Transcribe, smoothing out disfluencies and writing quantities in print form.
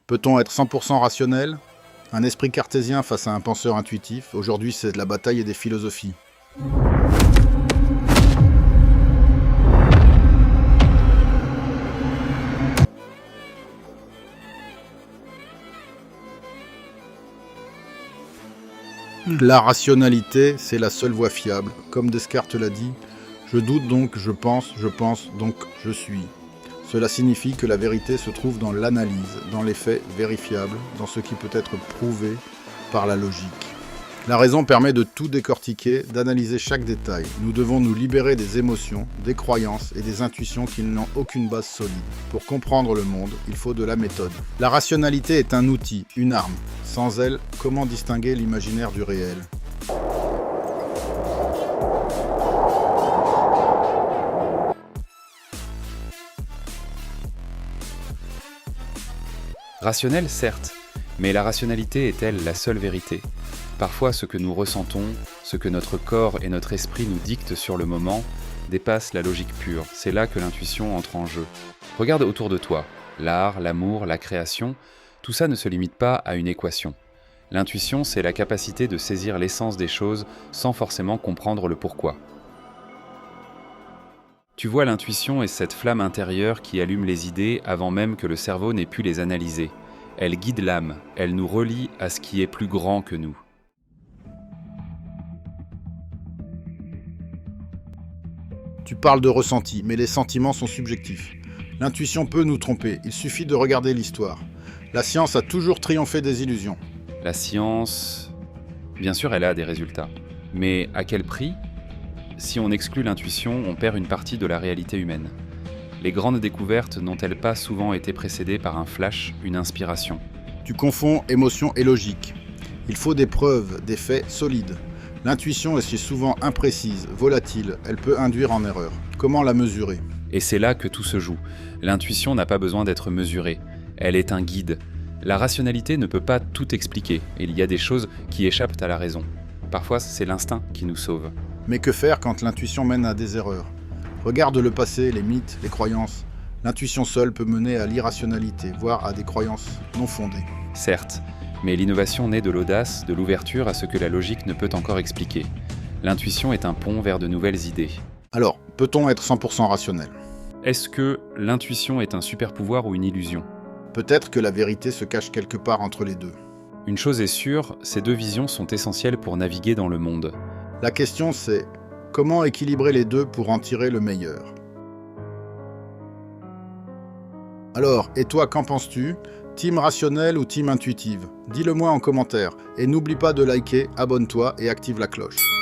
Peut-on être 100% rationnel? Un esprit cartésien face à un penseur intuitif, aujourd'hui c'est de la bataille et des philosophies. La rationalité, c'est la seule voie fiable. Comme Descartes l'a dit, je doute donc je pense donc je suis. Cela signifie que la vérité se trouve dans l'analyse, dans les faits vérifiables, dans ce qui peut être prouvé par la logique. La raison permet de tout décortiquer, d'analyser chaque détail. Nous devons nous libérer des émotions, des croyances et des intuitions qui n'ont aucune base solide. Pour comprendre le monde, il faut de la méthode. La rationalité est un outil, une arme. Sans elle, comment distinguer l'imaginaire du réel ? Rationnel, certes, mais la rationalité est-elle la seule vérité ? Parfois, ce que nous ressentons, ce que notre corps et notre esprit nous dictent sur le moment, dépasse la logique pure. C'est là que l'intuition entre en jeu. Regarde autour de toi. L'art, l'amour, la création, tout ça ne se limite pas à une équation. L'intuition, c'est la capacité de saisir l'essence des choses sans forcément comprendre le pourquoi. Tu vois, l'intuition est cette flamme intérieure qui allume les idées avant même que le cerveau n'ait pu les analyser. Elle guide l'âme, elle nous relie à ce qui est plus grand que nous. Tu parles de ressenti, mais les sentiments sont subjectifs. L'intuition peut nous tromper, il suffit de regarder l'histoire. La science a toujours triomphé des illusions. La science, bien sûr, elle a des résultats. Mais à quel prix ? Si on exclut l'intuition, on perd une partie de la réalité humaine. Les grandes découvertes n'ont-elles pas souvent été précédées par un flash, une inspiration ? Tu confonds émotion et logique. Il faut des preuves, des faits solides. L'intuition est si souvent imprécise, volatile, elle peut induire en erreur. Comment la mesurer ? Et c'est là que tout se joue. L'intuition n'a pas besoin d'être mesurée. Elle est un guide. La rationalité ne peut pas tout expliquer. Il y a des choses qui échappent à la raison. Parfois, c'est l'instinct qui nous sauve. Mais que faire quand l'intuition mène à des erreurs ? Regarde le passé, les mythes, les croyances. L'intuition seule peut mener à l'irrationalité, voire à des croyances non fondées. Certes, mais l'innovation naît de l'audace, de l'ouverture à ce que la logique ne peut encore expliquer. L'intuition est un pont vers de nouvelles idées. Alors, peut-on être 100% rationnel ? Est-ce que l'intuition est un super-pouvoir ou une illusion ? Peut-être que la vérité se cache quelque part entre les deux. Une chose est sûre, ces deux visions sont essentielles pour naviguer dans le monde. La question c'est, comment équilibrer les deux pour en tirer le meilleur ? Alors, et toi, qu'en penses-tu ? Team rationnel ou team intuitive ? Dis-le moi en commentaire. Et n'oublie pas de liker, abonne-toi et active la cloche.